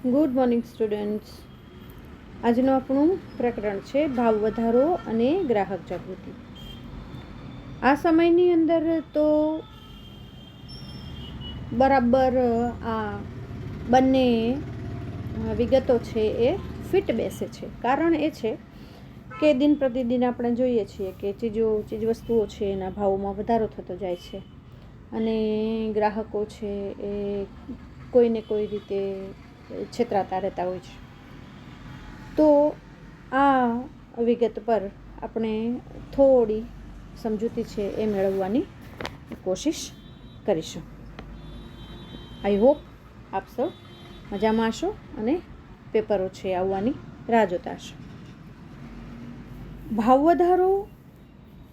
Good morning students. આજનું આપણું પ્રકરણ છે ભાવ વધારો અને ગ્રાહક જાગૃતિ. આ સમયની અંદર તો બરાબર આ બંને વિગતો છે એ ફિટ બેસે છે. કારણ એ છે કે દિન પ્રતિદિન આપણે જોઈએ છીએ કે ચીજવસ્તુઓ છે એના ભાવોમાં વધારો થતો જાય છે અને ગ્રાહકો છે એ કોઈને કોઈ રીતે છેતરાતા રહેતા હોય છે. તો આ વિગત પર આપણે થોડી સમજૂતી છે એ મેળવવાની કોશિશ કરીશું. આઈ હોપ આપ સૌ મજામાં હશો અને પેપરો છે આવવાની રાહ જોતા હશો. ભાવ વધારો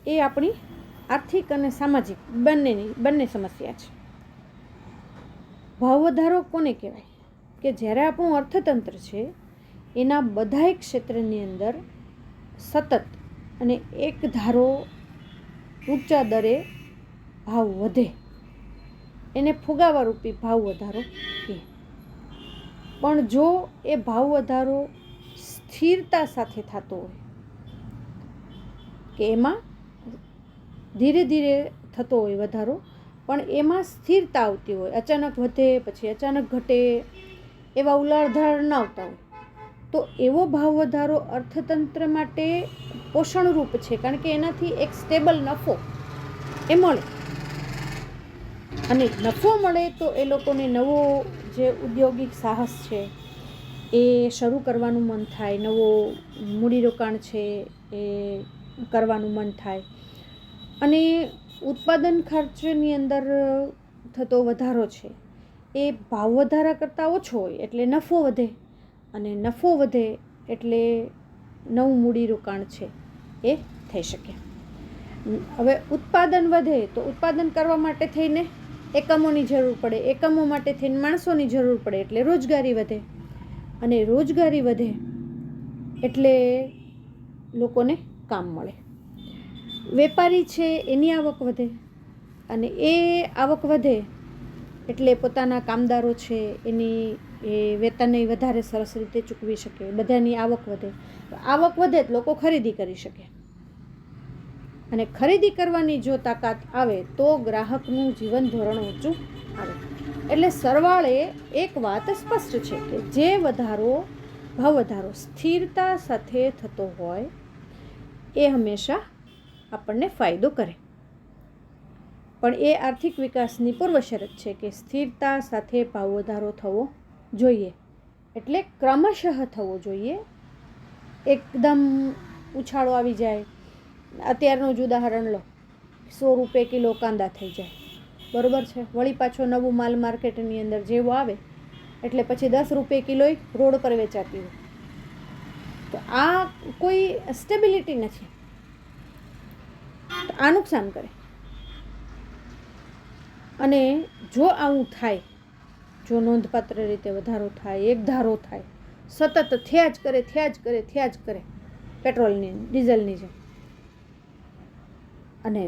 એ આપણી આર્થિક અને સામાજિક બંને સમસ્યા છે. ભાવ વધારો કોને કહેવાય કે જ્યારે આપણું અર્થતંત્ર છે એના બધાય ક્ષેત્રની અંદર સતત અને એક ધારો ઊંચા દરે ભાવ વધે એને ફુગાવારૂપી ભાવ વધારો કહે. પણ જો એ ભાવ વધારો સ્થિરતા સાથે થતો હોય કે એમાં ધીરે ધીરે થતો હોય વધારો પણ એમાં સ્થિરતા આવતી હોય, અચાનક વધે પછી અચાનક ઘટે એવા ઉલાળધાર ન આવતા હોય, તો એવો ભાવ વધારો અર્થતંત્ર માટે પોષણરૂપ છે. કારણ કે એનાથી એક સ્ટેબલ નફો એ મળે અને નફો મળે તો એ લોકોને નવો જે ઉદ્યોગિક સાહસ છે એ શરૂ કરવાનું મન થાય, નવો મૂડીરોકાણ છે એ કરવાનું મન થાય અને ઉત્પાદન ખર્ચની અંદર થતો વધારો છે એ ભાવ વધારા કરતાં ઓછો હોય એટલે નફો વધે અને નફો વધે એટલે નવું મૂડીરોકાણ છે એ થઈ શકે. હવે ઉત્પાદન વધે તો ઉત્પાદન કરવા માટે થઈને એકમોની જરૂર પડે, એકમો માટે થઈને માણસોની જરૂર પડે એટલે રોજગારી વધે અને રોજગારી વધે એટલે લોકોને કામ મળે. વેપારી છે એની આવક વધે અને એ આવક વધે એટલે પોતાના કામદારો છે એની એ વેતન વધારે સરસ રીતે ચૂકવી શકે, બધાની આવક વધે. આવક વધે તો લોકો ખરીદી કરી શકે અને ખરીદી કરવાની જો તાકાત આવે તો ગ્રાહકનું જીવન ધોરણ ઊંચું આવે. એટલે સરવાળે એક વાત સ્પષ્ટ છે કે જે ભાવ વધારો સ્થિરતા સાથે થતો હોય એ હંમેશા આપણને ફાયદો કરે. પણ એ આર્થિક વિકાસની પૂર્વ શરત છે કે સ્થિરતા સાથે ભાવ વધારો થવો જોઈએ. એટલે ક્રમશઃ થવો જોઈએ. એકદમ ઉછાળો આવી જાય, અત્યારનું જ ઉદાહરણ લો, 100 રૂપિયા કિલો કાંદા થઈ જાય, બરાબર છે, વળી પાછો નવું માલ માર્કેટની અંદર જેવો આવે એટલે પછી 10 રૂપિયા કિલો રોડ પર વેચાતી હોય. તો આ કોઈ સ્ટેબિલિટી નથી, તો આ નુકસાન કરે. અને જો આવું થાય, જો નોંધપાત્ર રીતે વધારો થાય, એક ધારો થાય, સતત થયા જ કરે પેટ્રોલની ડીઝલની જેમ, અને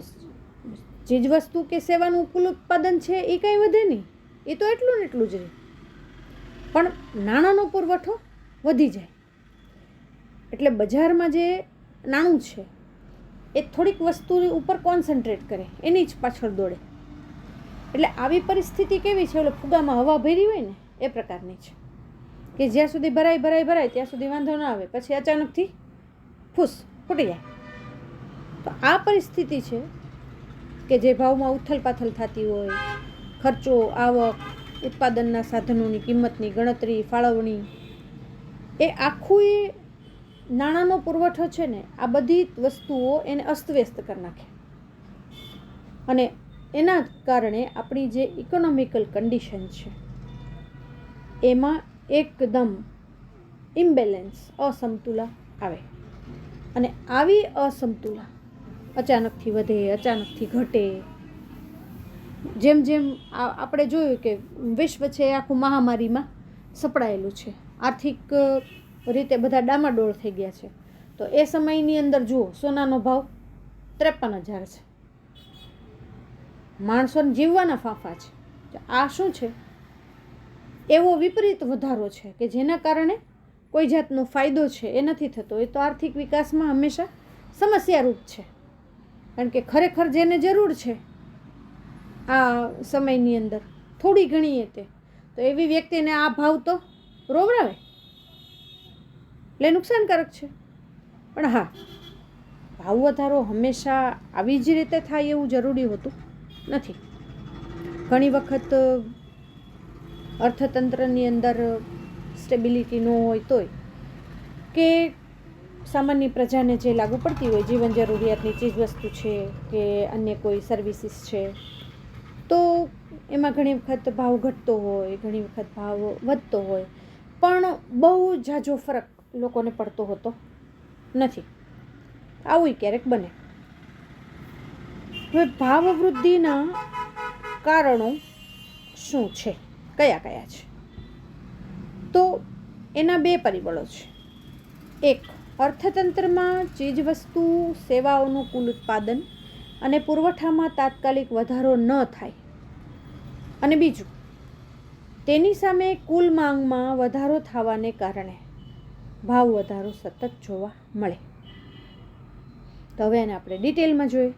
ચીજવસ્તુ કે સેવાનું કુલ ઉત્પાદન છે એ કંઈ વધે નહીં, એ તો એટલું ને એટલું જ રહે, પણ નાણાંનો પુરવઠો વધી જાય એટલે બજારમાં જે નાણું છે એ થોડીક વસ્તુ ઉપર કોન્સન્ટ્રેટ કરે, એની જ પાછળ દોડે. એટલે આવી પરિસ્થિતિ કેવી છે, ઓલો ફુગામાં હવા ભરી હોય ને એ પ્રકારની છે કે જ્યાં સુધી ભરાય ત્યાં સુધી વાંધો ના આવે, પછી અચાનકથી ફૂટી જાય. તો આ પરિસ્થિતિ છે કે જે ભાવમાં ઉથલ પાથલ થતી હોય, ખર્ચો, આવક, ઉત્પાદનના સાધનોની કિંમતની ગણતરી, ફાળવણી, એ આખું નાણાંનો પુરવઠો છે ને આ બધી વસ્તુઓ એને અસ્તવ્યસ્ત કરી નાખે અને એના કારણે આપણી જે ઇકોનોમિકલ કન્ડિશન છે એમાં એકદમ ઇમ્બેલેન્સ, અસમતુલા આવે. અને આવી અસમતુલા અચાનકથી વધે, અચાનકથી ઘટે. જેમ આપણે જોયું કે વિશ્વ છે આખું મહામારીમાં સપડાયેલું છે, આર્થિક રીતે બધા ડામાડોળ થઈ ગયા છે. તો એ સમયની અંદર જુઓ, સોનાનો ભાવ 53,000 છે, માણસોને જીવવાના ફાંફા છે. આ શું છે એવો વિપરીત વધારો છે કે જેના કારણે કોઈ જાતનો ફાયદો છે એ નથી થતો, એ તો આર્થિક વિકાસમાં હંમેશા સમસ્યારૂપ છે. કારણ કે ખરેખર જેને જરૂર છે આ સમયની અંદર થોડી ઘણી એ તો એવી વ્યક્તિને આ ભાવ તો રોવરાવે, એટલે નુકસાનકારક છે. પણ હા, ભાવ વધારો હંમેશા આવી જ રીતે થાય એવું જરૂરી હોતું નથી. ઘણી વખત અર્થતંત્રની અંદર સ્ટેબિલિટી ન હોય તોય કે સામાન્ય પ્રજાને જે લાગુ પડતી હોય, જીવન જરૂરિયાતની ચીજવસ્તુ છે કે અન્ય કોઈ સર્વિસીસ છે, તો એમાં ઘણી વખત ભાવ ઘટતો હોય, ઘણી વખત ભાવ વધતો હોય, પણ બહુ ઝાઝો ફરક લોકોને પડતો હોતો નથી. આવું ક્યારેક બને. હવે ભાવ વૃદ્ધિના કારણો શું છે, કયા કયા છે? તો એના બે પરિબળો છે. એક, અર્થતંત્રમાં ચીજવસ્તુ સેવાઓનું કુલ ઉત્પાદન અને પુરવઠામાં તાત્કાલિક વધારો ન થાય, અને બીજું, તેની સામે કુલ માંગમાં વધારો થવાને કારણે ભાવ વધારો સતત જોવા મળે. તો હવે એને આપણે ડિટેલમાં જોઈએ.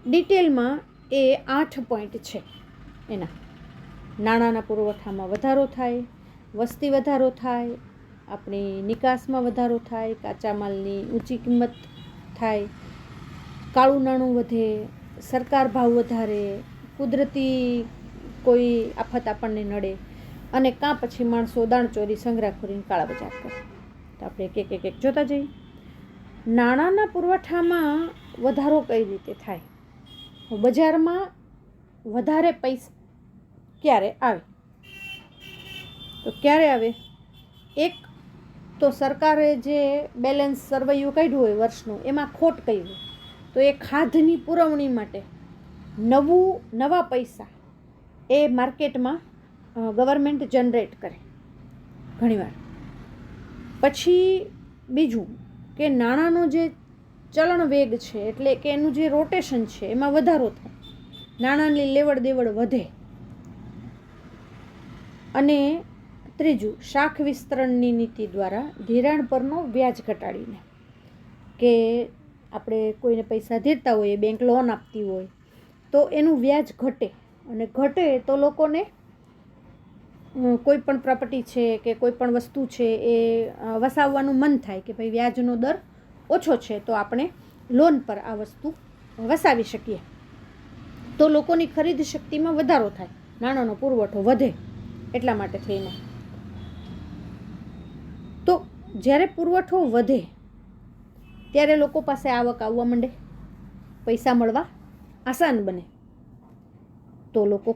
ડિટેલમાં એ 8 પોઈન્ટ છે એના. નાણાંના પુરવઠામાં વધારો થાય, વસ્તી વધારો થાય, આપણી નિકાસમાં વધારો થાય, કાચા માલની ઊંચી કિંમત થાય, કાળું નાણું વધે, સરકાર ભાવ વધારે, કુદરતી કોઈ આફત આપણને નડે, અને કાં પછી માણસો દાણચોરી, સંગ્રહખોરી, કાળા બજાર કરે. તો આપણે એક એક જોતા જઈએ. નાણાંના પુરવઠામાં વધારો કઈ રીતે થાય? બજારમાં વધારે પૈસા ક્યારે આવે? તો ક્યારે આવે? એક તો સરકારે જે બેલેન્સ સર્વૈયું કાઢ્યું હોય વર્ષનું, એમાં ખોટ કઈ હોય, તો એ ખાધની પુરવણી માટે નવા પૈસા એ માર્કેટમાં ગવર્મેન્ટ જનરેટ કરે ઘણીવાર. પછી બીજું કે નાણાંનો જે ચલણ વેગ છે, એટલે કે એનું જે રોટેશન છે એમાં વધારો થાય, નાણાંની લેવડ દેવડ વધે. અને ત્રીજું, શાખ વિસ્તરણની નીતિ દ્વારા ધિરાણ પરનો વ્યાજ ઘટાડીને, કે આપણે કોઈને પૈસા ધીરતા હોઈએ, બેંક લોન આપતી હોય તો એનું વ્યાજ ઘટે, અને ઘટે તો લોકોને કોઈ પણ પ્રોપર્ટી છે કે કોઈ પણ વસ્તુ છે એ વસાવવાનું મન થાય કે ભાઈ વ્યાજનો દર ઓછો છે તો આપણે લોન પર આ વસ્તુ વસાવી શકીએ. તો લોકોની ખરીદ શક્તિમાં વધારો થાય, નાણાંનો પુરવઠો વધે એટલા માટે થઈને. તો જ્યારે પુરવઠો વધે ત્યારે લોકો પાસે આવક આવવા માંડે, પૈસા મળવા આસાન બને, તો લોકો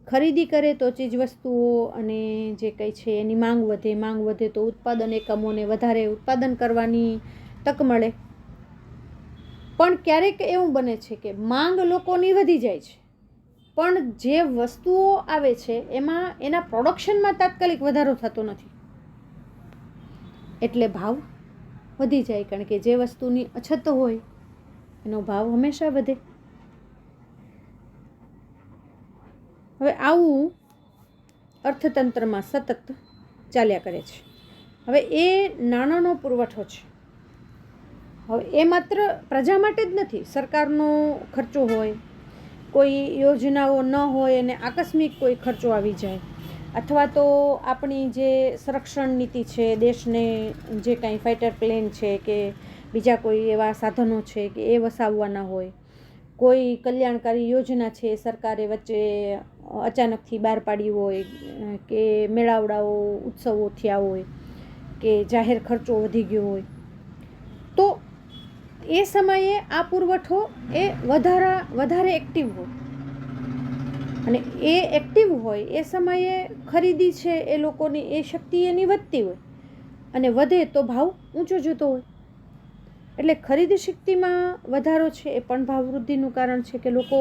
ખરીદી કરે તો ચીજવસ્તુઓ અને જે કંઈ છે એની માંગ વધે તો ઉત્પાદન એકમોને વધારે ઉત્પાદન કરવાની તક મળે. પણ ક્યારેક એવું બને છે કે માંગ લોકોની વધી જાય છે, પણ જે વસ્તુઓ આવે છે એમાં એના પ્રોડક્શનમાં તાત્કાલિક વધારો થતો નથી, એટલે ભાવ વધી જાય. કારણ કે જે વસ્તુની અછત હોય એનો ભાવ હંમેશા વધે. હવે આવું અર્થતંત્રમાં સતત ચાલ્યા કરે છે. હવે એ નાણાંનો પુરવઠો છે, હવે એ માત્ર પ્રજા માટે જ નથી. સરકારનો ખર્ચો હોય, કોઈ યોજનાઓ ન હોય અને આકસ્મિક કોઈ ખર્ચો આવી જાય, અથવા તો આપણી જે સંરક્ષણ નીતિ છે, દેશને જે કાંઈ ફાઇટર પ્લેન છે કે બીજા કોઈ એવા સાધનો છે કે એ વસાવવાના હોય, કોઈ કલ્યાણકારી યોજના છે સરકારે વચ્ચે અચાનકથી બહાર પાડી હોય, કે મેળાવડાઓ ઉત્સવો થયા હોય, કે જાહેર ખર્ચો વધી ગયો હોય, તો એ સમયે આ પુરવઠો એ વધારે એક્ટિવ હોય, અને એ એક્ટિવ હોય એ સમયે ખરીદી છે એ લોકોની એ શક્તિ એની વધતી હોય, અને વધે તો ભાવ ઊંચો જતો હોય. એટલે ખરીદી શક્તિમાં વધારો છે એ પણ ભાવ વૃદ્ધિનું કારણ છે. કે લોકો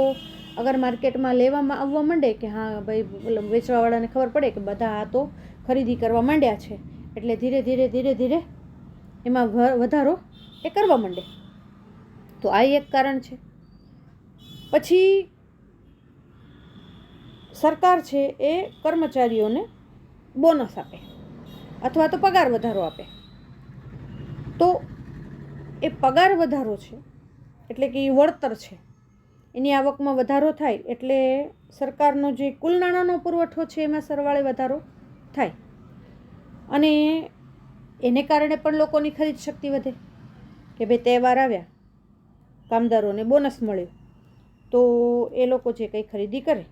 અગર માર્કેટમાં લેવામાં આવવા માંડે કે હા ભાઈ, વેચવાવાળાને ખબર પડે કે બધા આ તો ખરીદી કરવા માંડ્યા છે, એટલે ધીરે ધીરે એમાં વધારો એ કરવા માંડે, તો આ એક કારણ છે. પછી સરકાર છે એ કર્મચારીઓને બોનસ આપે અથવા તો પગાર વધારો આપે, તો એ પગાર વધારો છે એટલે કે એ વળતર છે, એની આવકમાં વધારો થાય એટલે સરકારનો જે કુલ નાણાંનો પુરવઠો છે એમાં સરવાળે વધારો થાય, અને એને કારણે પણ લોકોની ખરીદ શક્તિ વધે કે ભાઈ તહેવાર આવ્યા, કામદારોને બોનસ મળ્યો, તો એ લોકો જે કંઈ ખરીદી કરે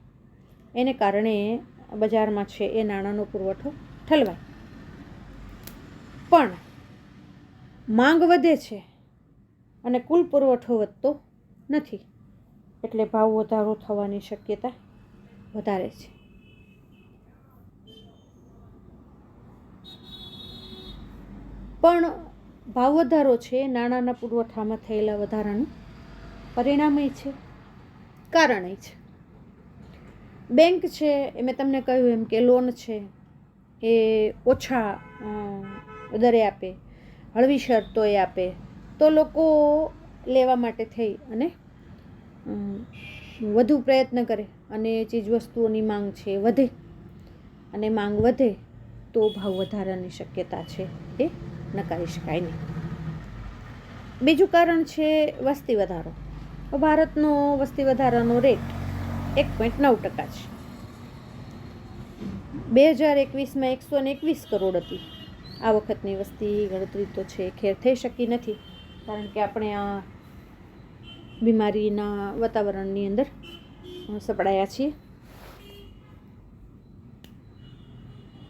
એને કારણે બજારમાં છે એ નાણાંનો પુરવઠો ઠલવાય. પણ માંગ વધે છે અને કુલ પુરવઠો વધતો નથી, એટલે ભાવ વધારો થવાની શક્યતા વધારે છે. પણ ભાવ વધારો છે નાણાંના પુરવઠામાં થયેલા વધારાનું પરિણામય છે, કારણય છે. બેંક છે એ મેં તમને કહ્યું એમ કે લોન છે એ ઓછા દરે આપે, હળવી શરતોએ આપે, તો લોકો લેવા માટે થઈ અને વધુ પ્રયત્ન કરે અને ચીજવસ્તુઓની માંગ છે વધે, અને માંગ વધે તો ભાવ વધારાની શક્યતા છે એ નકારી શકાય નહીં. બીજું કારણ છે વસ્તી વધારો. ભારતનો વસ્તી વધારાનો રેટ 1.9% છે. 2021માં 121 કરોડ હતી. આ વખતની વસ્તી ગણતરી તો છે ખેર થઈ શકી નથી, કારણ કે આપણે આ બીમારીના વાતાવરણની અંદર સપડાયા છીએ.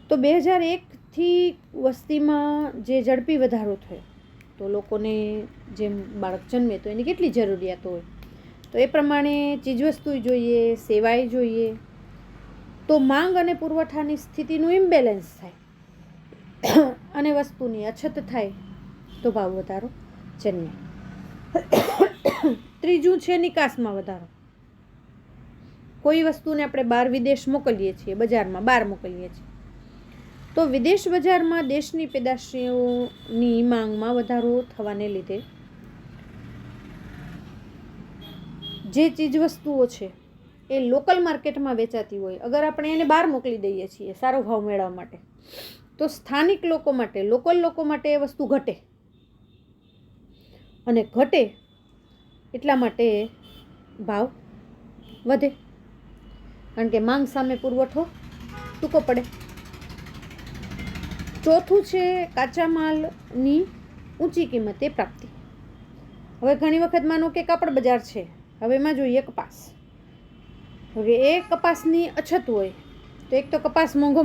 તો 2001થી વસ્તીમાં જે ઝડપી વધારો થયો, તો લોકોને જેમ બાળક જન્મે તો એની કેટલી જરૂરિયાતો હોય, તો એ પ્રમાણે ચીજવસ્તુ જોઈએ, સેવાય જોઈએ, તો માંગ અને પુરવઠાની સ્થિતિનું ઇમ્બેલેન્સ થાય અને વસ્તુની અછત થાય તો ભાવ વધારો જન્મે. ત્રીજું છે નિકાસમાં વધારો. કોઈ વસ્તુને આપણે બહાર વિદેશ મોકલીએ છીએ, બજારમાં બહાર મોકલીએ છીએ, તો વિદેશ બજારમાં દેશની પેદાશોની માંગમાં વધારો થવાને લીધે જે ચીજવસ્તુઓ છે એ લોકલ માર્કેટમાં વેચાતી હોય, અગર આપણે એને બહાર મોકલી દઈએ છીએ સારો ભાવ મેળવવા માટે, તો સ્થાનિક લોકો માટે, લોકલ લોકો માટે એ વસ્તુ ઘટે, અને ઘટે એટલા માટે ભાવ વધે, કારણ કે માંગ સામે પુરવઠો ટૂંકો પડે. ચોથું છે કાચા માલની ઊંચી કિંમતે પ્રાપ્તિ. હવે ઘણી વખત માનો કે કાપડ બજાર છે, હવે એમાં જોઈએ કપાસ. હવે એ કપાસની અછત હોય તો એક તો કપાસ મોંઘો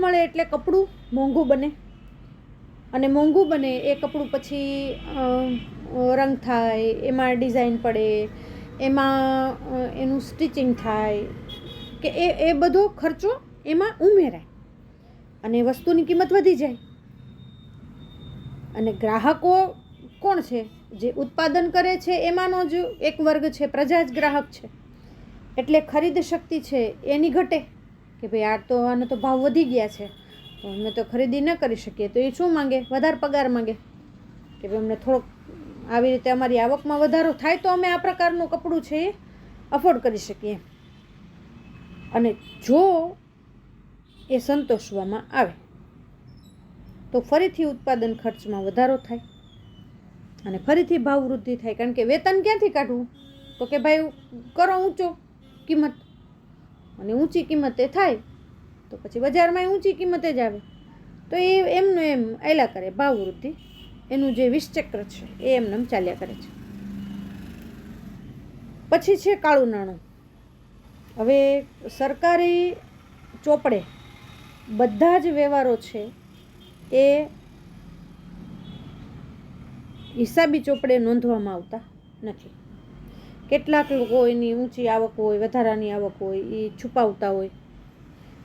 મળે એટલે કપડું મોંઘું બને, અને મોંઘું બને એ કપડું પછી રંગ થાય, એમાં ડિઝાઇન પડે, એમાં એનું સ્ટિચિંગ થાય કે એ બધો ખર્ચો એમાં ઉમેરાય અને વસ્તુની કિંમત વધી જાય. અને ગ્રાહકો કોણ છે? જે ઉત્પાદન કરે છે એમાંનો જ એક વર્ગ છે, પ્રજા જ ગ્રાહક છે, એટલે ખરીદ શક્તિ છે એની ઘટે કે ભાઈ આનો તો ભાવ વધી ગયા છે, તો અમે તો ખરીદી ન કરી શકીએ, તો એ શું માંગે? વધારે પગાર માંગે કે ભાઈ અમને થોડોક આવી રીતે અમારી આવકમાં વધારો થાય તો અમે આ પ્રકારનું કપડું છે એ અફોર્ડ કરી શકીએ. અને જો એ સંતોષવામાં આવે તો ફરીથી ઉત્પાદન ખર્ચમાં વધારો થાય અને ફરીથી ભાવ વૃદ્ધિ થાય, કારણ કે વેતન ક્યાંથી કાઢવું? તો કે ભાઈ કરો ઊંચો કિંમત, અને ઊંચી કિંમતે થાય તો પછી બજારમાં ઊંચી કિંમતે જ આવે, તો એ એમનું એમ આયલા કરે. ભાવ વૃદ્ધિ એનું જે વિષચક્ર છે એ એમનેમ ચાલ્યા કરે છે. પછી છે કાળું નાણું. હવે સરકારી ચોપડે બધા જ વ્યવહારો છે એ હિસાબી ચોપડે નોંધવામાં આવતા નથી. કેટલાક લોકો એની ઊંચી આવક હોય, વધારાની આવક હોય, એ છુપાવતા હોય.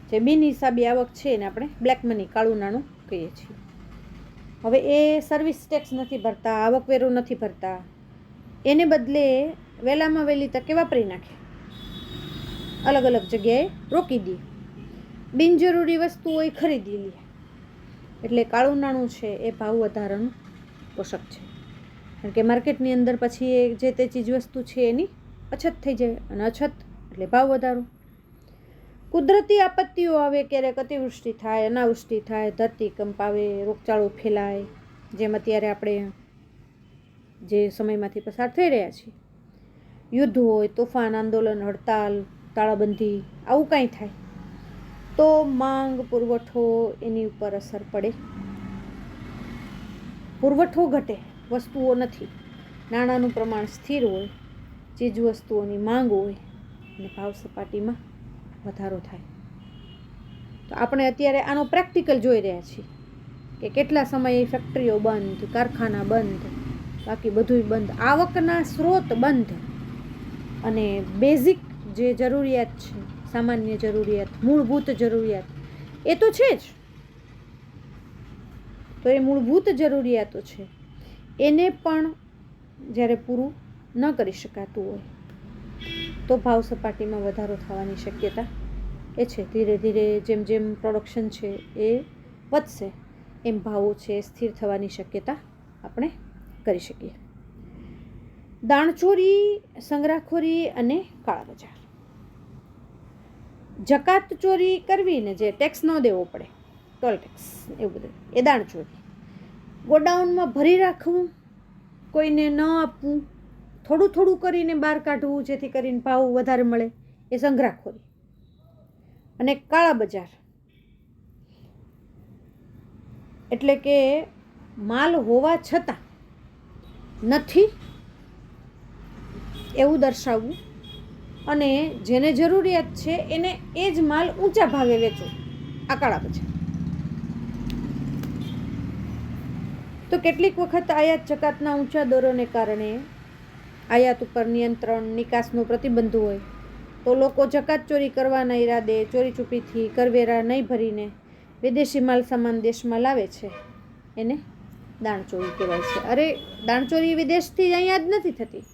જે બિનહિસાબી આવક છે એને આપણે બ્લેક મની, કાળું નાણું કહીએ છીએ. હવે એ સર્વિસ ટેક્સ નથી ભરતા, આવકવેરો નથી ભરતા, એને બદલે વહેલામાં વહેલી તકે વાપરી નાખે, અલગ અલગ જગ્યાએ રોકી દે, બિનજરૂરી વસ્તુઓ એ ખરીદી લે. એટલે કાળું નાણું છે એ ભાવ વધારાનું પોષક છે, કારણ કે માર્કેટની અંદર પછી એ જે તે ચીજ વસ્તુ છે એની અછત થઈ જાય, અને અછત એટલે ભાવ વધારો. કુદરતી આપત્તિઓ આવે, ક્યારેક અતિવૃષ્ટિ થાય, અનાવૃષ્ટિ થાય, ધરતીકંપ આવે, રોગચાળો ફેલાય, જેમ અત્યારે આપણે જે સમયમાંથી પસાર થઈ રહ્યા છીએ, યુદ્ધ હોય, તોફાન, આંદોલન, હડતાલ, તાળાબંધી, આવું કાંઈ થાય તો માંગ પુરવઠો એની ઉપર અસર પડે. પુરવઠો ઘટે, વસ્તુઓ નથી, નાણાંનું પ્રમાણ સ્થિર હોય, ચીજ વસ્તુઓની માંગ હોય અને ભાવ સપાટીમાં વધારો થાય. તો આપણે અત્યારે આનો પ્રેક્ટિકલ જોઈ રહ્યા છીએ કે કેટલા સમયે ફેક્ટરીઓ બંધ, કારખાના બંધ, બાકી બધુંય બંધ, આવકના સ્ત્રોત બંધ, અને બેઝિક જે જરૂરિયાત છે, સામાન્ય જરૂરિયાત, મૂળભૂત જરૂરિયાત એ તો છે જ. તો એ મૂળભૂત જરૂરિયાતો છે એને પણ જ્યારે પૂરું ન કરી શકાતું હોય તો ભાવ સપાટીમાં વધારો થવાની શક્યતા એ છે. ધીરે ધીરે જેમ જેમ પ્રોડક્શન છે એ વધશે એમ ભાવો છે સ્થિર થવાની શક્યતા આપણે કરી શકીએ. દાણચોરી, સંગ્રહખોરી અને કાળા બજાર. જકાત ચોરી કરવી ને જે ટેક્સ ન દેવો પડે, ટોલ ટેક્સ, એવું બધું, એ દાણચોરી. ગોડાઉનમાં ભરી રાખવું, કોઈને ન આપવું, થોડું થોડું કરીને બહાર કાઢવું જેથી કરીને ભાવ વધારે મળે, એ સંગ્રહખોરી. અને કાળા બજાર એટલે કે માલ હોવા છતાં નથી એવું દર્શાવવું અને જેને જરૂરિયાત છે એને એ જ માલ ઊંચા ભાવે વેચવો, આ કાળા બજાર. તો કેટલીક વખત આયાત જકાતના ઊંચા દરોને કારણે આયાત ઉપર નિયંત્રણ, નિકાસનો પ્રતિબંધ હોય તો લોકો જકાત ચોરી કરવાના ઈરાદે ચોરી છુપીથી કરવેરા નહીં ભરીને વિદેશી માલ સામાન દેશમાં લાવે છે, એને દાણચોરી કહેવાય છે. અરે દાણચોરી વિદેશથી અહીંયા જ નથી થતી,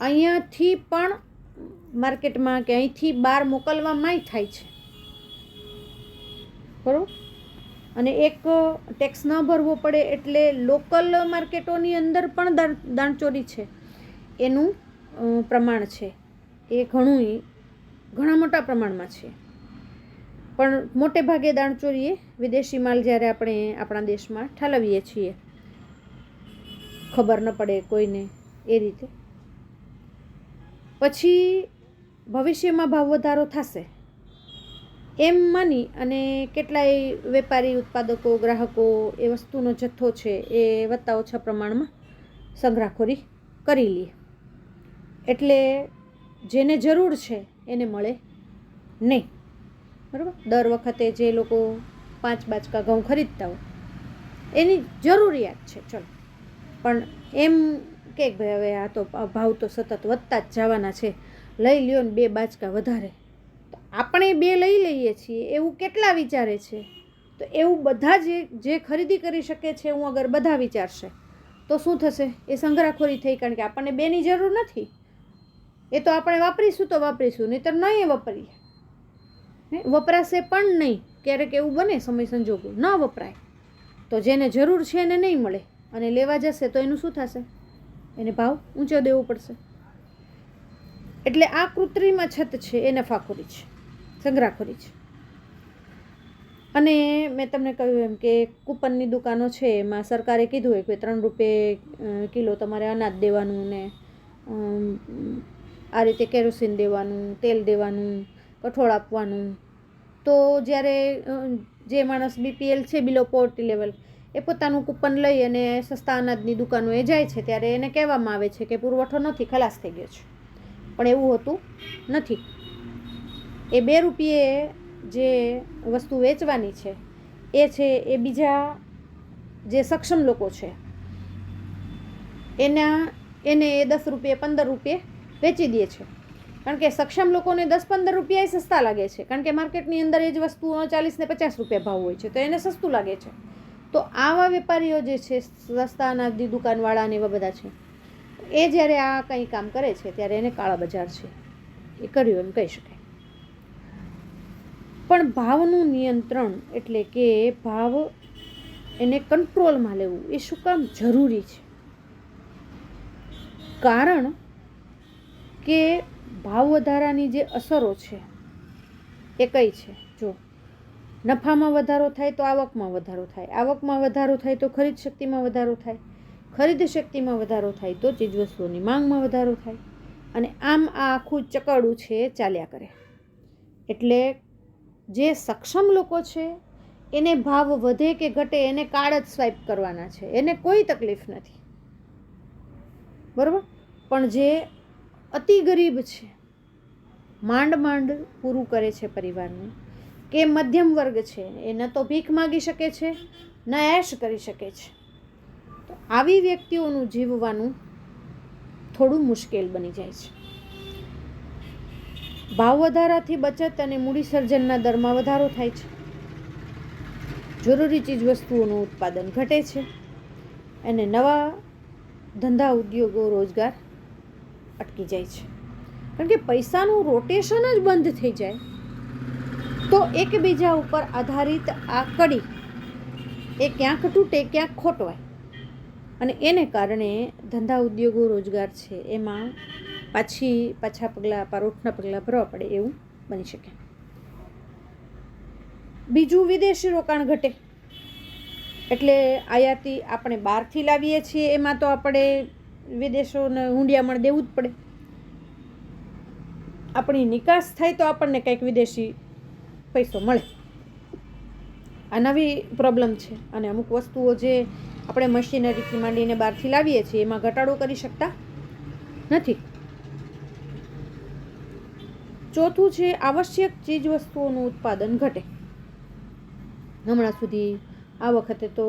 અહીંયાથી પણ માર્કેટમાં કે અહીંથી બહાર મોકલવામાંય થાય છે, બરાબર. અને એક ટેક્સ ન ભરવો પડે એટલે લોકલ માર્કેટોની અંદર પણ દાણચોરી છે એનું પ્રમાણ છે એ ઘણા મોટા પ્રમાણમાં છે. પણ મોટે ભાગે દાણચોરી એ વિદેશી માલ જ્યારે આપણે આપણા દેશમાં ઠાલવીએ છીએ, ખબર ન પડે કોઈને, એ રીતે. પછી ભવિષ્યમાં ભાવ વધારો થશે એમ માની અને કેટલાય વેપારી, ઉત્પાદકો, ગ્રાહકો એ વસ્તુનો જથ્થો છે એ વધતા ઓછા પ્રમાણમાં સંગ્રહખોરી કરી લે, એટલે જેને જરૂર છે એને મળે નહીં, બરાબર. દર વખતે જે લોકો 5 બાચકા ઘઉં ખરીદતા હોય એની જરૂરિયાત છે, ચલો, પણ એમ કે ભાઈ હવે આ તો ભાવ તો સતત વધતા જ જવાના છે, લઈ લ્યો ને 2 બાચકા વધારે. તો આપણે 2 લઈ લઈએ છીએ એવું કેટલા વિચારે છે? તો એવું બધા જે ખરીદી કરી શકે છે હું અગર બધા વિચારશે તો શું થશે? એ સંગ્રહખોરી થઈ, કારણ કે આપણને 2ની જરૂર નથી. એ તો આપણે વાપરીશું તો વાપરીશું, નહીંતર નહીં વાપરીએ, વપરાશે પણ નહીં. ક્યારેક એવું બને સમય સંજોગો ન વપરાય તો જેને જરૂર છે એને નહીં મળે અને લેવા જશે તો એનું શું થશે? એને ભાવ ઊંચો દેવો પડશે. એટલે આ કૃત્રિમ અછત છે એ નફાખોરી છે, સંગ્રહખોરી છે. અને મેં તમને કહ્યું એમ કે કૂપનની દુકાનો છે એમાં સરકારે કીધું હોય કે 3 રૂપિયે કિલો તમારે અનાજ દેવાનું ને આ રીતે કેરોસીન દેવાનું, તેલ દેવાનું, કઠોળ આપવાનું. તો જ્યારે જે માણસ BPL છે, બિલો પોવર્ટી લેવલ, એ પોતાનું કૂપન લઈ અને સસ્તા અનાજની દુકાનો એ જાય છે ત્યારે એને કહેવામાં આવે છે કે પુરવઠો નથી, ખલાસ થઈ ગયો છે. પણ એવું હોતું નથી. એ 2 રૂપિયે જે વસ્તુ વેચવાની છે એ બીજા જે સક્ષમ લોકો છે એને એ 10 રૂપિયે, 15 રૂપિયે વેચી દે છે. કારણ કે સક્ષમ લોકોને 10-15 રૂપિયા સસ્તા લાગે છે, કારણ કે માર્કેટની અંદર એ જ વસ્તુનો 40 ને 50 રૂપિયા ભાવ હોય છે, તો એને સસ્તું લાગે છે. તો આવા વેપારીઓ જે છે, સસ્તા અનાજની દુકાનવાળા ને એવા બધા છે, એ જ્યારે આ કંઈ કામ કરે છે ત્યારે એને કાળા બજાર છે એ કર્યું એમ કહી શકાય. પણ ભાવનું નિયંત્રણ એટલે કે ભાવ એને કંટ્રોલમાં લેવું એ શું કામ જરૂરી છે? કારણ કે ભાવ વધારાની જે અસરો છે એ કઈ છે? જો નફામાં વધારો થાય તો આવકમાં વધારો થાય, આવકમાં વધારો થાય તો ખરીદ શક્તિમાં વધારો થાય, ખરીદ શક્તિમાં વધારો થાય તો ચીજવસ્તુઓની માંગમાં વધારો થાય, અને આમ આ આખું ચકરડું છે ચાલ્યા કરે. એટલે જે સક્ષમ લોકો છે એને ભાવ વધે કે ઘટે એને કાર્ડ જ સ્વાઇપ કરવાના છે, એને કોઈ તકલીફ નથી, બરાબર. પણ જે અતિ ગરીબ છે, માંડ માંડ પૂરું કરે છે પરિવારનું, કે મધ્યમ વર્ગ છે, એ ન તો ભીખ માગી શકે છે ન એશ કરી શકે છે, તો આવી વ્યક્તિઓનું જીવવાનું થોડું મુશ્કેલ બની જાય છે. ભાવ વધારાથી બચત અને મૂડી સર્જનના દરમાં વધારો થાય છે, જરૂરી ચીજ વસ્તુઓનું ઉત્પાદન ઘટે છે, અને નવા ધંધા ઉદ્યોગો રોજગાર અટકી જાય છે. કારણ કે પૈસાનું રોટેશન જ બંધ થઈ જાય તો એકબીજા ઉપર આધારિત આ કડી એ ક્યાંક તૂટે ક્યાંક ખોટવાય, અને એને કારણે ધંધા ઉદ્યોગો રોજગાર છે એમાં પાછા પગલાં પારોઠના પગલાં ભરવા પડે એવું બની શકે. બીજું, વિદેશી રોકાણ ઘટે. એટલે આયાતી આપણે બહારથી લાવીએ છીએ એમાં તો આપણે વિદેશોને હુંડિયામણ દેવું જ પડે. આપણી નિકાસ થાય તો આપણને કંઈક વિદેશી પૈસો મળે. આ નવી પ્રોબ્લેમ છે. અને અમુક વસ્તુઓ જે આપણે મશીનરીથી માંડીને બહારથી લાવીએ છીએ એમાં ઘટાડો કરી શકતા નથી. ચોથું છે, આવશ્યક ચીજ વસ્તુઓનું ઉત્પાદન ઘટે. હમણાં સુધી આ વખતે તો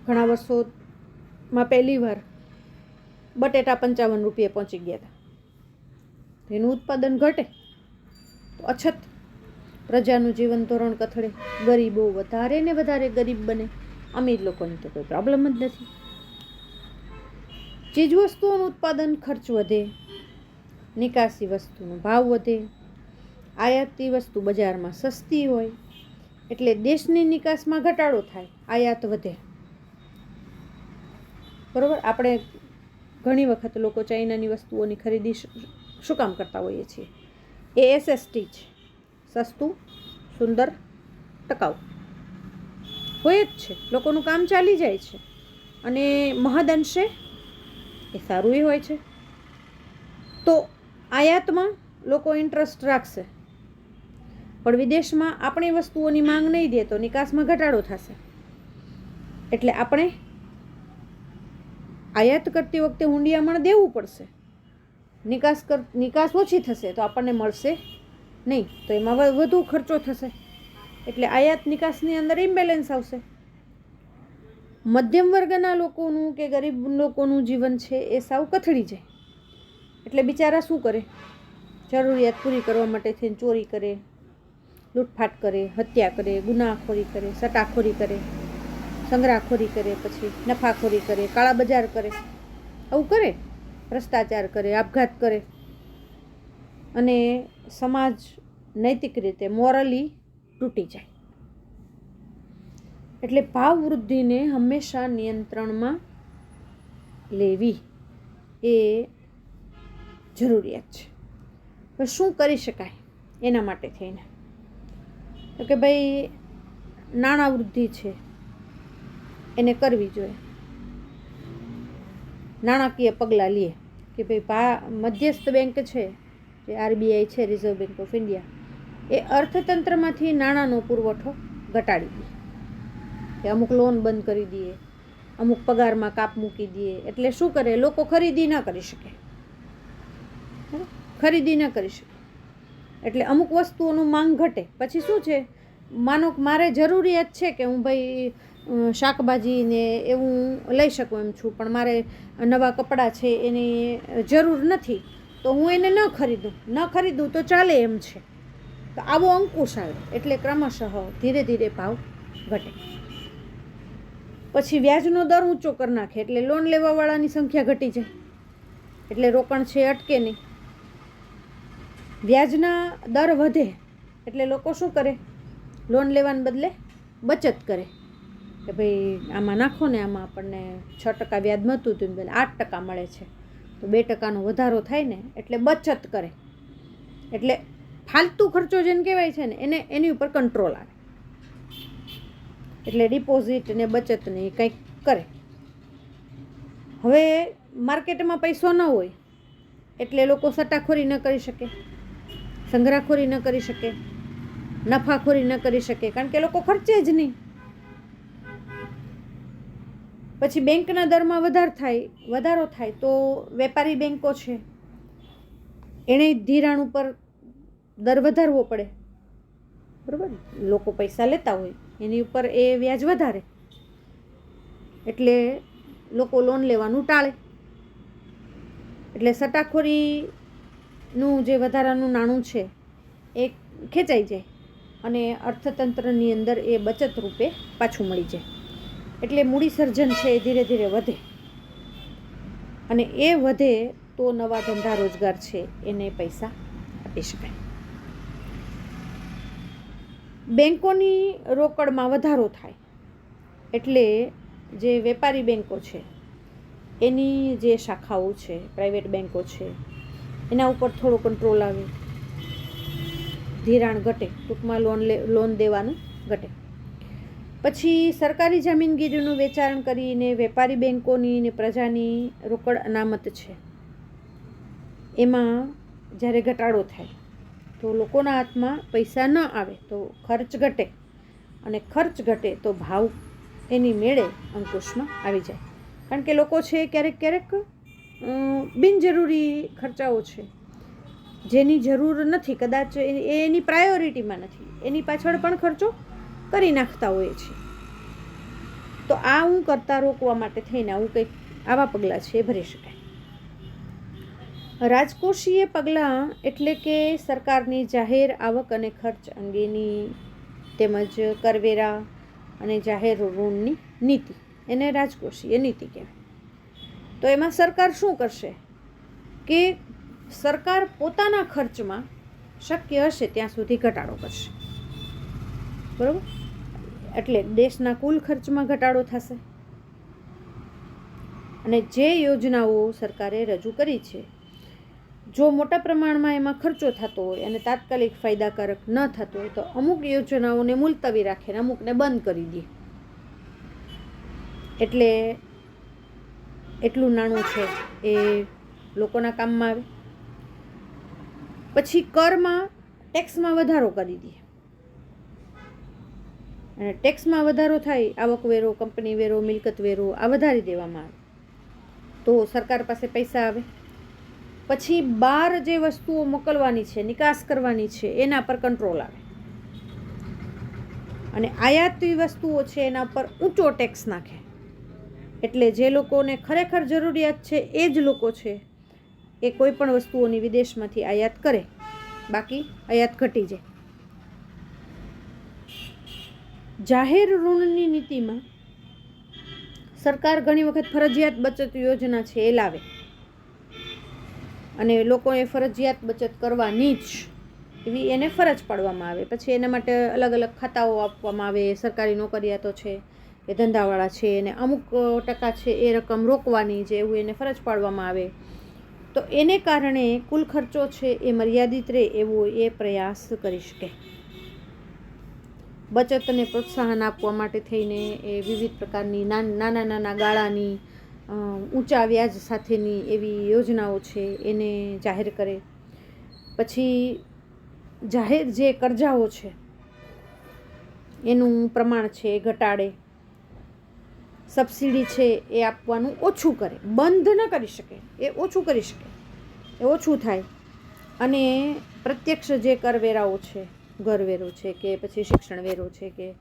ઘણા વર્ષોમાં પહેલી વાર બટેટા 55 રૂપિયે પહોંચી ગયા હતા. એનું ઉત્પાદન ઘટે તો અછત, પ્રજાનું જીવન ધોરણ કથળે, ગરીબો વધારે ને વધારે ગરીબ બને, અમીર લોકોની તો કોઈ પ્રોબ્લેમ જ નથી. ચીજવસ્તુઓનું ઉત્પાદન ખર્ચ વધે, નિકાસી વસ્તુનો ભાવ વધે, આયાતી વસ્તુ બજારમાં સસ્તી હોય એટલે દેશની નિકાસમાં ઘટાડો થાય, આયાત વધે, બરાબર. આપણે ઘણી વખત લોકો ચાઇનાની વસ્તુઓની ખરીદી શું કામ કરતા હોઈએ છીએ? એ એસએસટી છે, સસ્તું, સુંદર, ટકાઉ હોય જ છે, લોકોનું કામ ચાલી જાય છે, અને મહદઅંશે એ સારું હોય છે. તો આયાતમાં લોકો ઇન્ટરેસ્ટ રાખશે, પણ વિદેશમાં આપણી વસ્તુઓની માંગ નહીં દે તો નિકાસમાં ઘટાડો થશે. એટલે આપણે આયાત કરતી વખતે હુંડિયામણ દેવું પડશે, નિકાસ ઓછી થશે તો આપણને મળશે નહીં, તો એમાં વધુ ખર્ચો થશે. એટલે આયાત નિકાસની અંદર ઇમ્બેલેન્સ આવશે. મધ્યમ વર્ગના લોકોનું કે ગરીબ લોકોનું જીવન છે એ સાવ કથળી જાય. એટલે બિચારા શું કરે? જરૂરિયાત પૂરી કરવા માટે થઈને ચોરી કરે, લૂંટફાટ કરે, હત્યા કરે, ગુનાખોરી કરે, સટ્ટાખોરી કરે, સંગ્રહખોરી કરે, પછી નફાખોરી કરે, કાળા બજાર કરે, આવું કરે, ભ્રષ્ટાચાર કરે, આપઘાત કરે, અને સમાજ નૈતિક રીતે મોરલી તૂટી જાય. એટલે ભાવ વૃદ્ધિને હંમેશા નિયંત્રણમાં લેવી એ જરૂરિયાત છે. તો શું કરી શકાય એના માટે થઈને? તો કે ભાઈ, નાણાં વૃદ્ધિ છે એને કરવી જોઈએ. નાણાકીય પગલાં લે કે ભાઈ મધ્યસ્થ બેંક છે જે આરબીઆઈ છે, રિઝર્વ બેંક ઓફ ઇન્ડિયા, એ અર્થતંત્રમાંથી નાણાંનો પુરવઠો ઘટાડી દે, કે અમુક લોન બંધ કરી દઈએ, અમુક પગારમાં કાપ મૂકી દઈએ. એટલે શું કરે? લોકો ખરીદી ન કરી શકે, ખરીદી ન કરી શકે. એટલે અમુક વસ્તુઓનું માંગ ઘટે. પછી શું છે, માનો મારે જરૂરિયાત છે કે હું ભાઈ શાકભાજી ને એવું લઈ શકું એમ છું, પણ મારે નવા કપડાં છે એની જરૂર નથી, તો હું એને ન ખરીદું તો ચાલે એમ છે. તો આવો અંકુશ આવે એટલે ક્રમશઃ ધીરે ધીરે ભાવ ઘટે. પછી વ્યાજનો દર ઊંચો કરી નાખે એટલે લોન લેવાવાળાની સંખ્યા ઘટી જાય, એટલે રોકાણ છે અટકે નહીં. વ્યાજના દર વધે એટલે લોકો શું કરે? લોન લેવાને બદલે બચત કરે, કે ભાઈ આમાં નાખો ને, આમાં આપણને 6% વ્યાજ મળતું હતું ને 8% મળે છે, તો 2%નો વધારો થાય ને એટલે બચત કરે. એટલે ફાલતુ ખર્ચો જેને કહેવાય છે ને એની ઉપર કંટ્રોલ આવે. એટલે ડિપોઝિટ ને બચત ને કંઈક કરે. હવે માર્કેટમાં પૈસો ન હોય એટલે લોકો સટ્ટાખોરી ન કરી શકે, સંગ્રહખોરી ન કરી શકે, નફાખોરી ન કરી શકે, કારણ કે લોકો ખર્ચે જ નહીં. પછી બેંકના દરમાં વધારો થાય તો વેપારી બેંકો છે એણે ધિરાણ ઉપર દર વધારવો પડે, બરાબર. લોકો પૈસા લેતા હોય એની ઉપર એ વ્યાજ વધારે, એટલે લોકો લોન લેવાનું ટાળે. એટલે સટ્ટાખોરીનું જે વધારાનું નાણું છે એ ખેંચાઈ જાય અને અર્થતંત્રની અંદર એ બચત રૂપે પાછું મળી જાય. એટલે મૂડી સર્જન છે એ ધીરે ધીરે વધે, અને એ વધે તો નવા ધંધા રોજગાર છે એને પૈસા આપી શકાય. બેંકોની રોકડમાં વધારો થાય એટલે જે વેપારી બેંકો છે એની જે શાખાઓ છે, પ્રાઇવેટ બેંકો છે, એના ઉપર થોડો કંટ્રોલ આવે, ધિરાણ ઘટે, ટૂંકમાં લોન દેવાનું ઘટે. પછી સરકારી જમીનગીરીનું વેચાણ કરીને વેપારી બેંકોની ને પ્રજાની રોકડ અનામત છે એમાં જ્યારે ઘટાડો થાય તો લોકોના હાથમાં પૈસા ન આવે તો ખર્ચ ઘટે, અને ખર્ચ ઘટે તો ભાવ એની મેળે અંકુશમાં આવી જાય. કારણ કે લોકો છે ક્યારેક બિનજરૂરી ખર્ચાઓ છે જેની જરૂર નથી, કદાચ એની પ્રાયોરિટીમાં નથી, એની પાછળ પણ ખર્ચો કરી નાખતા હોય છે. તો આ હું કરતા રોકવા માટે થઈને આવા પગલાં છે એ ભરી શકાય. રાજકોષીય પગલાં એટલે કે સરકારની જાહેર આવક અને ખર્ચ અંગેની તેમજ કરવેરા અને જાહેર ઋણની નીતિ, એને રાજકોષીય નીતિ કહેવાય. તો એમાં સરકાર શું કરશે કે સરકાર પોતાના ખર્ચમાં શક્ય હશે ત્યાં સુધી ઘટાડો કરશે, બરાબર. એટલે દેશના કુલ ખર્ચમાં ઘટાડો થશે, અને જે યોજનાઓ સરકારે રજૂ કરી છે જો મોટા પ્રમાણમાં એમાં ખર્ચો થતો હોય અને તાત્કાલિક ફાયદાકારક ન થતો હોય તો અમુક યોજનાઓને મુલતવી રાખે ને અમુકને બંધ કરી દે. એટલે એટલું નાણું છે એ લોકોના કામમાં આવે. પછી ટેક્સમાં વધારો કરી દે, અને ટેક્સમાં વધારો થાય, આવકવેરો, કંપની વેરો, મિલકત વેરો આ વધારી દેવામાં આવે તો સરકાર પાસે પૈસા આવે. પછી બહાર જે વસ્તુઓ મોકલવાની છે, નિકાસ કરવાની છે એના પર કંટ્રોલ આવે, અને આયાતી વસ્તુઓ છે એના પર ઊંચો ટેક્સ નાખે. એટલે જે લોકોને ખરેખર જરૂરિયાત છે એ જ લોકો છે એ કોઈ પણ વસ્તુઓની વિદેશમાંથી આયાત કરે, બાકી આયાત ઘટી જાય. જાહેર ઋણની નીતિમાં સરકાર ઘણી વખત ફરજિયાત બચત યોજના છે એ લાવે, અને લોકોએ ફરજિયાત બચત કરવાની જ એવી એને ફરજ પાડવામાં આવે. પછી એના માટે અલગ અલગ ખાતાઓ આપવામાં આવે. સરકારી નોકરિયાતો છે કે ધંધાવાળા છે એને અમુક ટકા છે એ રકમ રોકવાની છે એવું એને ફરજ પાડવામાં આવે. તો એને કારણે કુલ ખર્ચો છે એ મર્યાદિત રહે એવો એ પ્રયાસ કરી શકે. બચતને પ્રોત્સાહન આપવા માટે થઈને એ વિવિધ પ્રકારની નાના ગાળાની ઊંચા વ્યાજ સાથેની એવી યોજનાઓ છે એને જાહેર કરે. પછી જાહેર જે કરજાઓ છે એનું પ્રમાણ છે એ ઘટાડે. સબસિડી છે એ આપવાનું ઓછું કરે, બંધ ન કરી શકે, એ ઓછું કરી શકે, એ ઓછું થાય. અને પ્રત્યક્ષ જે કરવેરાઓ છે, ઘરવેરો છે કે પછી શિક્ષણ વેરો છે કે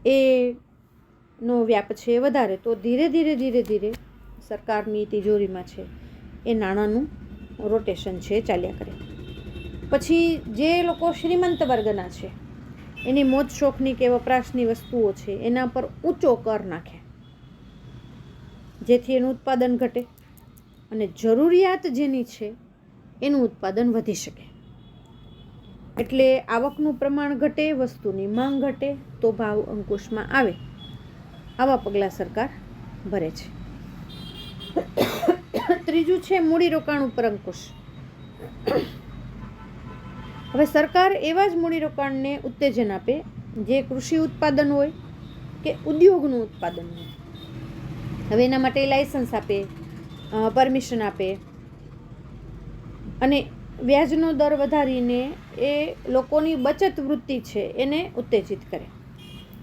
એનો વ્યાપ છે એ વધારે, તો ધીરે ધીરે સરકારની તિજોરીમાં છે એ નાણાંનું રોટેશન છે ચાલ્યા કરે. પછી જે લોકો શ્રીમંત વર્ગના છે એની મોજ શોખની કે વપરાશની વસ્તુઓ છે એના પર ઊંચો કર નાખે, જેથી એનું ઉત્પાદન ઘટે અને જરૂરિયાત જેની છે એનું ઉત્પાદન વધી શકે. એટલે આવકનું પ્રમાણ ઘટે, વસ્તુની માંગ ઘટે તો ભાવ અંકુશમાં આવે. આવા પગલાં સરકાર ભરે છે. ત્રીજું છે મૂડીરોકાણ ઉપર અંકુશ. હવે સરકાર એવા જ મૂડીરોકાણને ઉત્તેજન આપે જે કૃષિ ઉત્પાદન હોય કે ઉદ્યોગનું ઉત્પાદન હોય. હવે એના માટે લાયસન્સ આપે, પરમિશન આપે અને વ્યાજનો દર વધારીને એ લોકોની બચત વૃત્તિ છે એને ઉત્તેજિત કરે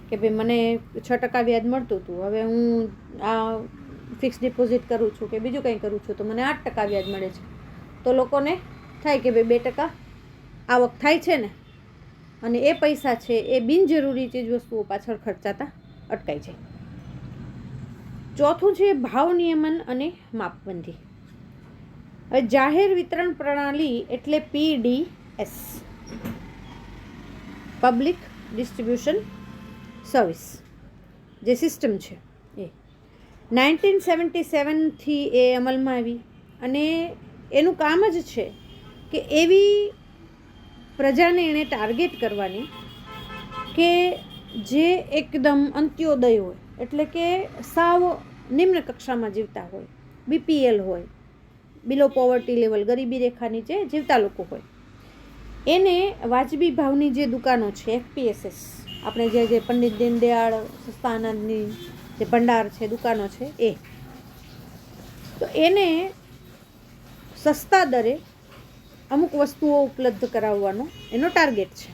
કે ભાઈ મને 6% વ્યાજ મળતું હતું, હવે હું આ ફિક્સ ડિપોઝિટ કરું છું કે બીજું કંઈ કરું છું તો મને 8% વ્યાજ મળે છે. તો લોકોને થાય કે ભાઈ 2% આવક થાય છે ને, અને એ પૈસા છે એ બિનજરૂરી ચીજ વસ્તુઓ પાછળ ખર્ચાતા અટકાઈ જાય. ચોથું છે ભાવ નિયમન અને માપબંધી. હવે જાહેર વિતરણ પ્રણાલી એટલે PDS, પબ્લિક ડિસ્ટ્રીબ્યુશન સર્વિસ જે સિસ્ટમ છે એ 1977થી એ અમલમાં આવી અને એનું કામ જ છે કે એવી પ્રજાને એણે ટાર્ગેટ કરવાની કે જે એકદમ અંત્યોદય હોય, એટલે કે સાવ નિમ્ન કક્ષામાં જીવતા હોય, BPL હોય, બિલો પોવર્ટી લેવલ, ગરીબી રેખા નીચે જીવતા લોકો હોય, એને વાજબી ભાવની જે દુકાનો છે FPSS, આપણે જે પંડિત દીનદયાળ સસ્તા અનાજની જે ભંડાર છે, દુકાનો છે એ, તો એને સસ્તા દરે અમુક વસ્તુઓ ઉપલબ્ધ કરાવવાનો એનો ટાર્ગેટ છે.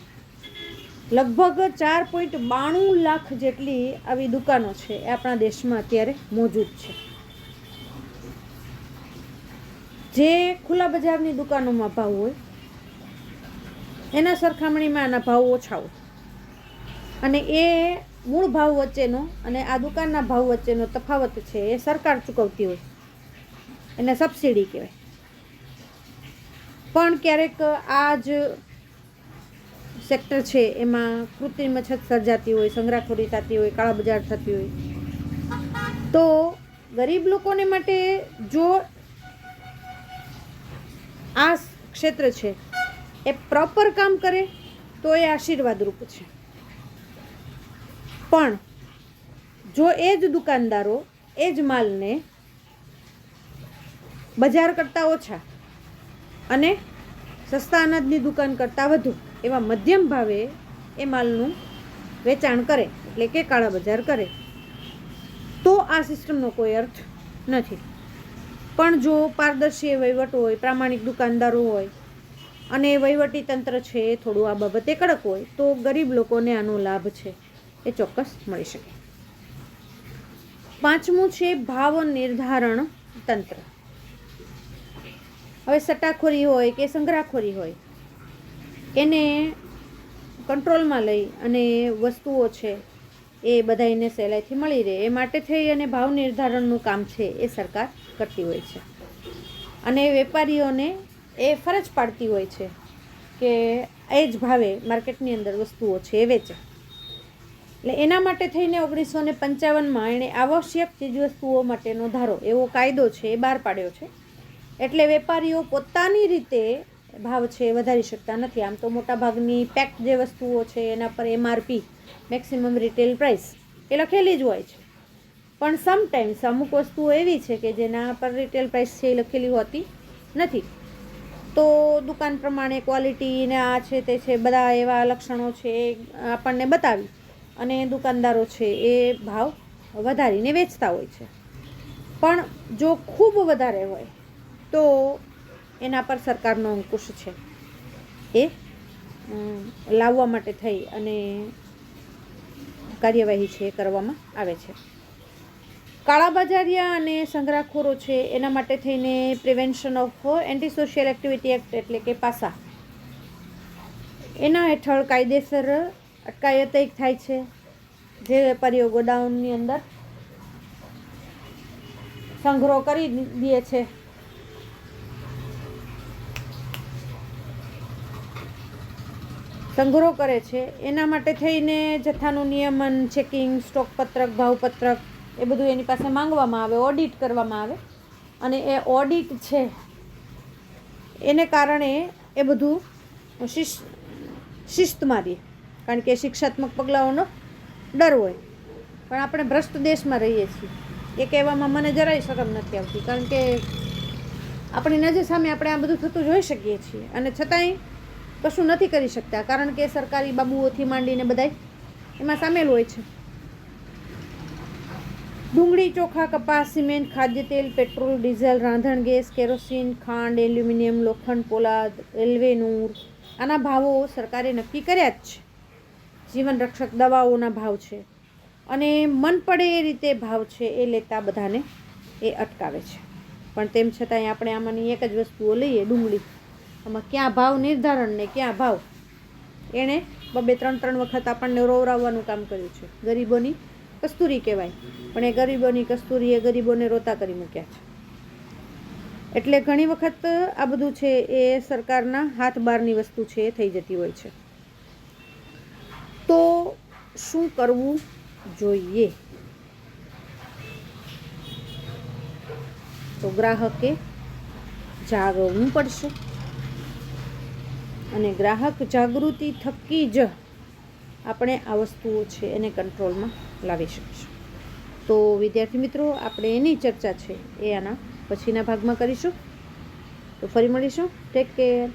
લગભગ 4.92 લાખ જેટલી આવી દુકાનો છે એ આપણા દેશમાં અત્યારે મોજૂદ છે. જે ખુલ્લા બજારની દુકાનોમાં ભાવ હોય એના સરખામણીમાં આના ભાવ ઓછા હોય, અને એ મૂળ ભાવ વચ્ચેનો અને આ દુકાનના ભાવ વચ્ચેનો તફાવત છે એ સરકાર ચૂકવતી હોય, એને સબસિડી કહેવાય. પણ ક્યારેક આ જ સેક્ટર છે એમાં કૃત્રિમ અછત સર્જાતી હોય, સંગ્રહખોરી થતી હોય, કાળા બજાર થતી હોય, તો ગરીબ લોકોને માટે જો આ ક્ષેત્ર છે એ પ્રોપર કામ કરે તો એ આશીર્વાદરૂપ છે. પણ જો એ જ દુકાનદારો એ જ માલને બજાર કરતાં ઓછા અને સસ્તા અનાજની દુકાન કરતાં વધુ એવા મધ્યમ ભાવે એ માલનું વેચાણ કરે, એટલે કે કાળા બજાર કરે, તો આ સિસ્ટમનો કોઈ અર્થ નથી. પણ જો પારદર્શી વહીવટ હોય, પ્રામાણિક દુકાનદારો હોય અને વહીવટી તંત્ર છે એ થોડું આ બાબતે કડક હોય તો ગરીબ લોકોને આનો લાભ છે એ ચોક્કસ મળી શકે. પાંચમું છે ભાવ નિર્ધારણ તંત્ર. હવે સટ્ટાખોરી હોય કે સંગ્રહખોરી હોય એને કંટ્રોલમાં લઈ અને વસ્તુઓ છે એ બધાને સહેલાઈથી મળી રહે એ માટે થઈ અને ભાવ નિર્ધારણનું કામ છે એ સરકાર કરતી હોય છે, અને વેપારીઓને એ ફરજ પાડતી હોય છે કે એ જ ભાવે માર્કેટની અંદર વસ્તુઓ છે એ વેચે. એટલે એના માટે થઈને 1955માં એણે આવશ્યક ચીજવસ્તુઓ માટેનો ધારો એવો કાયદો છે એ બહાર પાડ્યો છે. એટલે વેપારીઓ પોતાની રીતે ભાવ છે વધારી શકતા નથી. આમ તો મોટાભાગની પેક જે વસ્તુઓ છે એના પર MRP, મેક્સિમમ રિટેલ પ્રાઇસ, એ લખેલી જ હોય છે, પણ સમટાઈમ્સ અમુક વસ્તુઓ એવી છે કે જેના પર રિટેલ પ્રાઇસ છે એ લખેલી હોતી નથી. તો દુકાન પ્રમાણે ક્વોલિટી ને આ છે તે છે બધા એવા લક્ષણો છે એ આપણને બતાવી અને દુકાનદારો છે એ ભાવ વધારીને વેચતા હોય છે. પણ જો ખૂબ વધારે હોય તો એના પર સરકારનો અંકુશ છે એ લાવવા માટે થઈ અને કાર્યવાહી છે કરવામાં આવે છે. કાળાબજારિયા અને સંગ્રહખોરો છે એના માટે થઈને prevention of anti social activity act એટલે કે પાસા, એના હેઠળ કાયદેસર અટકાયત થાય છે. જે વેપારીઓ ગોડાઉનની અંદર સંગ્રહ કરી દે છે સંગ્રહ કરે છે એના માટે થઈને જથ્થાનું નિયમન, ચેકિંગ, સ્ટોક પત્રક, ભાવપત્રક એ બધું એની પાસે માંગવામાં આવે, ઓડિટ કરવામાં આવે, અને એ ઓડિટ છે એને કારણે એ બધું શિસ્તમાં રહે, કારણ કે શિક્ષાત્મક પગલાઓનો ડર હોય. પણ આપણે ભ્રષ્ટ દેશમાં રહીએ છીએ એ કહેવામાં મને જરાય શરમ નથી આવતી, કારણ કે આપણી નજર સામે આપણે આ બધું થતું જોઈ શકીએ છીએ, અને છતાંય કશું નથી કરી શકતા, કારણ કે સરકારી બાબુઓથી માંડીને બધાય એમાં સામેલ હોય છે. ડુંગળી, ચોખા, કપાસ, સિમેન્ટ, ખાદ્ય તેલ, પેટ્રોલ, ડીઝલ, રાંધણ ગેસ, કેરોસીન, ખાંડ, એલ્યુમિનિયમ, લોખંડ, પોલાદ, રેલવે નૂર, આના ભાવો સરકારે નક્કી કર્યા જ છે. જીવન રક્ષક દવાઓના ભાવ છે અને મન પડે એ રીતે ભાવ છે એ લેતા બધાને એ અટકાવે છે. પણ તેમ છતાંય આપણે આમાંની એક જ વસ્તુઓ લઈએ, ડુંગળી, આમાં ક્યાં ભાવ નિર્ધારણ ને ક્યાં ભાવ, એણે 2-3 વખત આપણને રોવરાવવાનું કામ કર્યું છે. ગરીબોની કસ્તુરી કહેવાય, પણ એ ગરીબોની કસ્તુરીએ ગરીબોને રોતા કરી મૂક્યા છે. એટલે ઘણી વખત આ બધું છે એ સરકારના હાથ બહારની વસ્તુ છે એ થઈ જતી હોય છે. તો શું કરવું જોઈએ? તો ગ્રાહકે જાગવું પડશે અને ગ્રાહક જાગૃતિ થકી જ આપણે આ વસ્તુઓ છે એને કંટ્રોલમાં લાવી શકીશું. તો વિદ્યાર્થી મિત્રો, આપણે એની ચર્ચા છે એ આના પછીના ભાગમાં કરીશું. તો ફરી મળીશું. Take care.